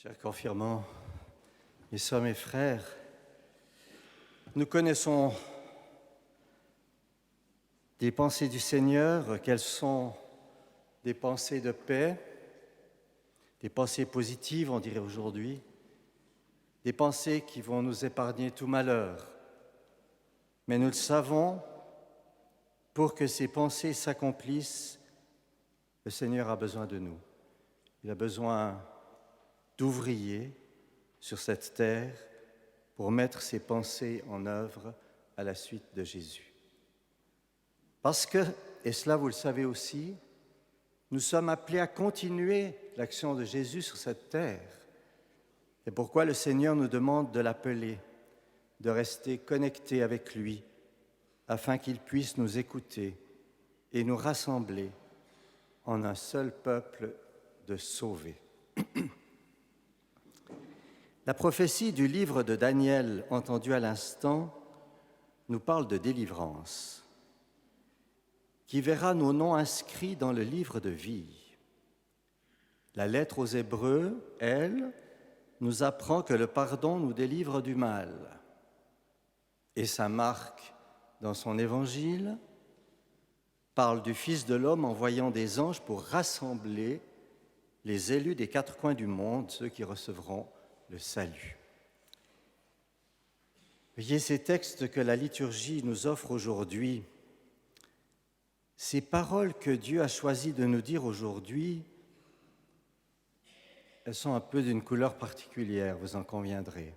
Chers confirmants, mes sœurs, mes frères, nous connaissons des pensées du Seigneur, qu'elles sont des pensées de paix, des pensées positives, on dirait aujourd'hui, des pensées qui vont nous épargner tout malheur. Mais nous le savons, pour que ces pensées s'accomplissent, le Seigneur a besoin de nous. Il a besoin d'ouvriers sur cette terre pour mettre ses pensées en œuvre à la suite de Jésus. Parce que, et cela vous le savez aussi, nous sommes appelés à continuer l'action de Jésus sur cette terre. C'est pourquoi le Seigneur nous demande de l'appeler, de rester connectés avec lui, afin qu'il puisse nous écouter et nous rassembler en un seul peuple de sauvés. La prophétie du livre de Daniel, entendue à l'instant, nous parle de délivrance, qui verra nos noms inscrits dans le livre de vie. La lettre aux Hébreux, elle, nous apprend que le pardon nous délivre du mal. Et sa marque, dans son évangile, parle du Fils de l'homme envoyant des anges pour rassembler les élus des quatre coins du monde, ceux qui recevront le salut. Voyez ces textes que la liturgie nous offre aujourd'hui, ces paroles que Dieu a choisi de nous dire aujourd'hui, elles sont un peu d'une couleur particulière, vous en conviendrez.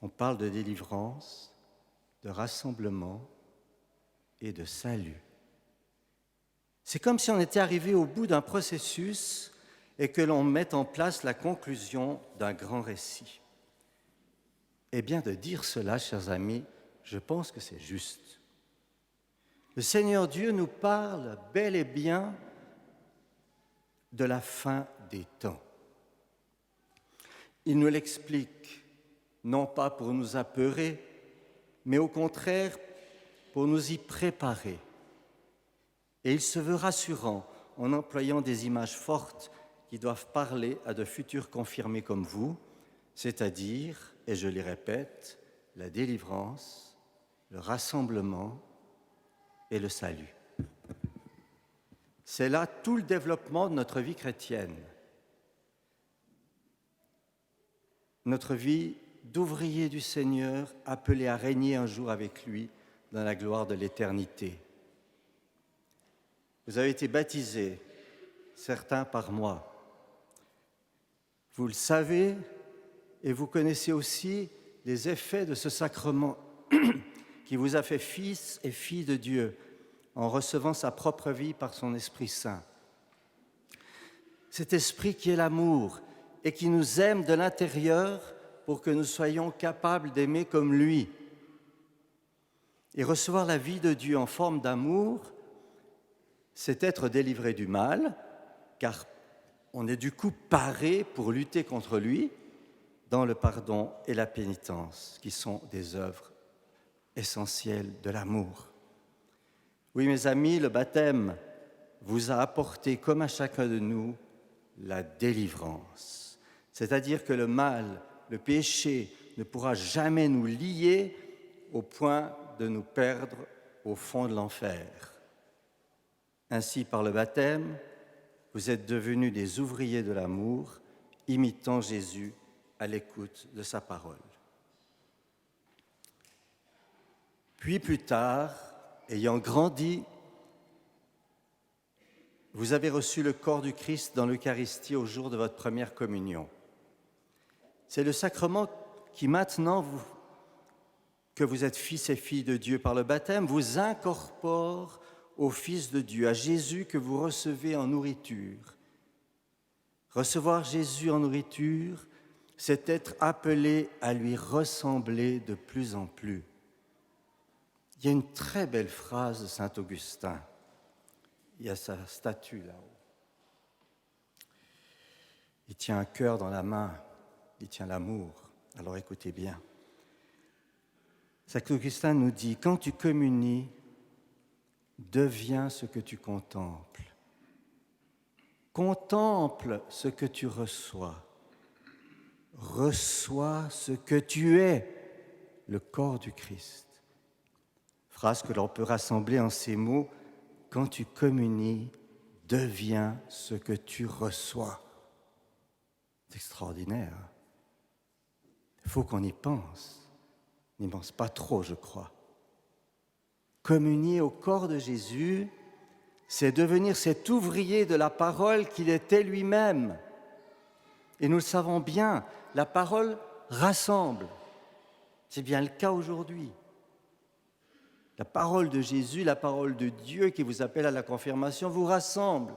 On parle de délivrance, de rassemblement et de salut. C'est comme si on était arrivé au bout d'un processus et que l'on met en place la conclusion d'un grand récit. Eh bien, de dire cela, chers amis, je pense que c'est juste. Le Seigneur Dieu nous parle bel et bien de la fin des temps. Il nous l'explique, non pas pour nous apeurer, mais au contraire pour nous y préparer. Et il se veut rassurant en employant des images fortes qui doivent parler à de futurs confirmés comme vous, c'est-à-dire, et je les répète, la délivrance, le rassemblement et le salut. C'est là tout le développement de notre vie chrétienne, notre vie d'ouvrier du Seigneur appelé à régner un jour avec lui dans la gloire de l'éternité. Vous avez été baptisés, certains par moi. Vous le savez et vous connaissez aussi les effets de ce sacrement qui vous a fait fils et filles de Dieu en recevant sa propre vie par son Esprit Saint. Cet Esprit qui est l'amour et qui nous aime de l'intérieur pour que nous soyons capables d'aimer comme lui. Et recevoir la vie de Dieu en forme d'amour, c'est être délivré du mal, car on est du coup paré pour lutter contre lui dans le pardon et la pénitence, qui sont des œuvres essentielles de l'amour. Oui, mes amis, le baptême vous a apporté, comme à chacun de nous, la délivrance. C'est-à-dire que le mal, le péché, ne pourra jamais nous lier au point de nous perdre au fond de l'enfer. Ainsi, par le baptême, vous êtes devenus des ouvriers de l'amour, imitant Jésus à l'écoute de sa parole. Puis plus tard, ayant grandi, vous avez reçu le corps du Christ dans l'Eucharistie au jour de votre première communion. C'est le sacrement qui maintenant, que vous êtes fils et filles de Dieu par le baptême, vous incorpore au Fils de Dieu, à Jésus que vous recevez en nourriture. Recevoir Jésus en nourriture, c'est être appelé à lui ressembler de plus en plus. Il y a une très belle phrase de saint Augustin. Il y a sa statue là-haut. Il tient un cœur dans la main, il tient l'amour. Alors écoutez bien. Saint Augustin nous dit, quand tu communies, deviens ce que tu contemples. Contemple ce que tu reçois. reçois ce que tu es, le corps du Christ. Phrase que l'on peut rassembler en ces mots, quand tu communies, deviens ce que tu reçois. C'est extraordinaire. Il faut qu'on y pense. On n'y pense pas trop, je crois. Communier au corps de Jésus, c'est devenir cet ouvrier de la parole qu'il était lui-même. Et nous le savons bien, la parole rassemble. C'est bien le cas aujourd'hui. La parole de Jésus, la parole de Dieu qui vous appelle à la confirmation vous rassemble.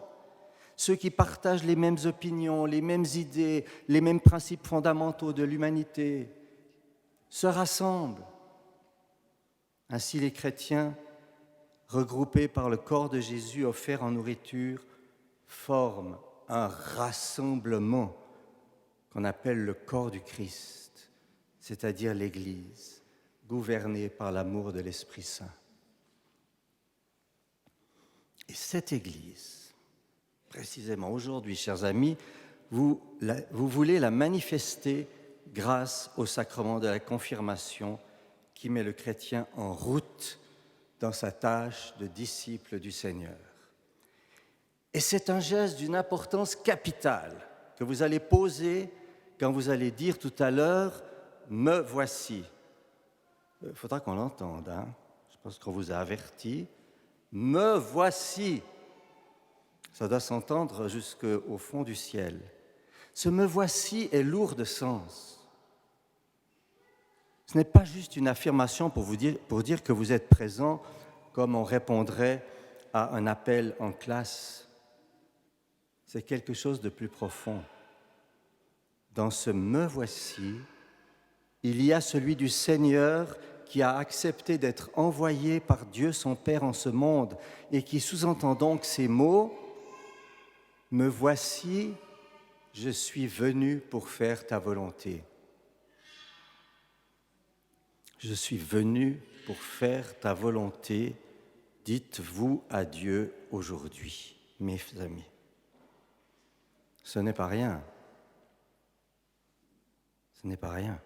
Ceux qui partagent les mêmes opinions, les mêmes idées, les mêmes principes fondamentaux de l'humanité se rassemblent. Ainsi, les chrétiens, regroupés par le corps de Jésus offert en nourriture, forment un rassemblement qu'on appelle le corps du Christ, c'est-à-dire l'Église, gouvernée par l'amour de l'Esprit Saint. Et cette Église, précisément aujourd'hui, chers amis, vous voulez la manifester grâce au sacrement de la confirmation qui met le chrétien en route dans sa tâche de disciple du Seigneur. Et c'est un geste d'une importance capitale que vous allez poser quand vous allez dire tout à l'heure « me voici ». Il faudra qu'on l'entende, hein? Je pense qu'on vous a averti. « Me voici ». Ça doit s'entendre jusqu'au fond du ciel. Ce « me voici » est lourd de sens. Ce n'est pas juste une affirmation pour dire que vous êtes présent comme on répondrait à un appel en classe. C'est quelque chose de plus profond. Dans ce « me voici », il y a celui du Seigneur qui a accepté d'être envoyé par Dieu son Père en ce monde et qui sous-entend donc ces mots « Me voici, je suis venu pour faire ta volonté ». Je suis venu pour faire ta volonté, dites-vous à Dieu aujourd'hui, mes amis. Ce n'est pas rien. Ce n'est pas rien.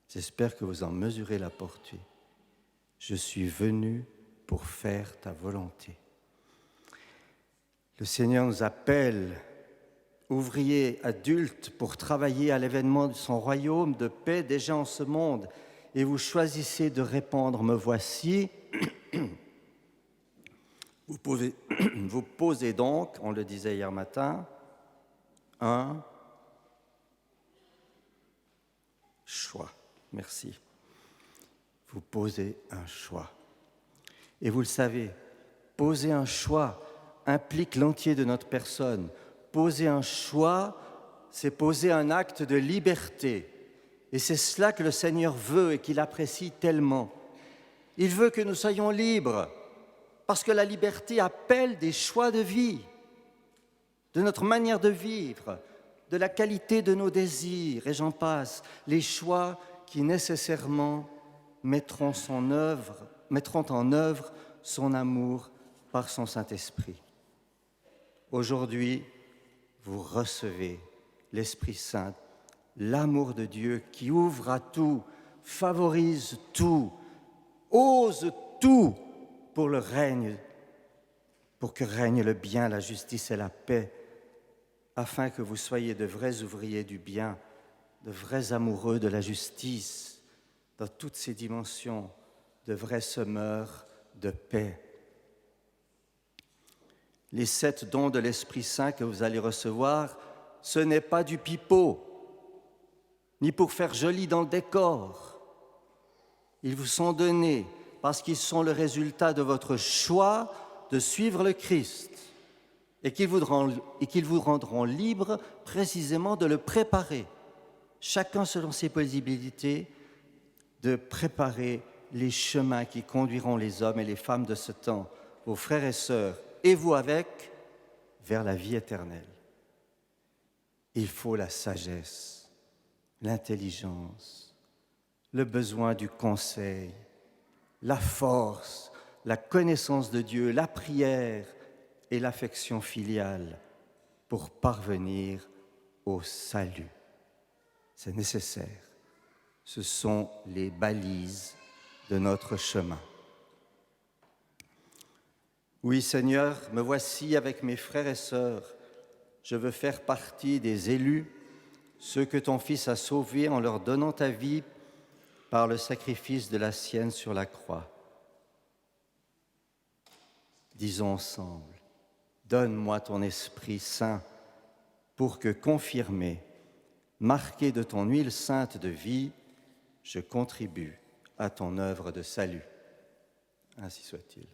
J'espère que vous en mesurez la portée. Je suis venu pour faire ta volonté. Le Seigneur nous appelle, ouvriers, adultes, pour travailler à l'événement de son royaume de paix déjà en ce monde. Et vous choisissez de répondre « me voici ». Vous posez donc, on le disait hier matin, un choix. Merci. Vous posez un choix. Et vous le savez, poser un choix implique l'entier de notre personne. Poser un choix, c'est poser un acte de liberté. Et c'est cela que le Seigneur veut et qu'il apprécie tellement. Il veut que nous soyons libres, parce que la liberté appelle des choix de vie, de notre manière de vivre, de la qualité de nos désirs, et j'en passe, les choix qui nécessairement mettront en œuvre son amour par son Saint-Esprit. Aujourd'hui, vous recevez l'Esprit Saint, l'amour de Dieu qui ouvre à tout, favorise tout, ose tout pour que règne le bien, la justice et la paix, afin que vous soyez de vrais ouvriers du bien, de vrais amoureux de la justice, dans toutes ses dimensions, de vrais semeurs de paix. Les 7 dons de l'Esprit Saint que vous allez recevoir, ce n'est pas du pipeau, ni pour faire joli dans le décor. Ils vous sont donnés parce qu'ils sont le résultat de votre choix de suivre le Christ et qu'ils vous rendront libre précisément de le préparer, chacun selon ses possibilités, de préparer les chemins qui conduiront les hommes et les femmes de ce temps, vos frères et sœurs, et vous avec, vers la vie éternelle. Il faut la sagesse, l'intelligence, le besoin du conseil, la force, la connaissance de Dieu, la prière et l'affection filiale pour parvenir au salut. c'est nécessaire. Ce sont les balises de notre chemin. Oui, Seigneur, me voici avec mes frères et sœurs. Je veux faire partie des élus, ceux que ton Fils a sauvés en leur donnant ta vie par le sacrifice de la sienne sur la croix. Disons ensemble, donne-moi ton Esprit Saint pour que, confirmé, marqué de ton huile sainte de vie, je contribue à ton œuvre de salut. Ainsi soit-il.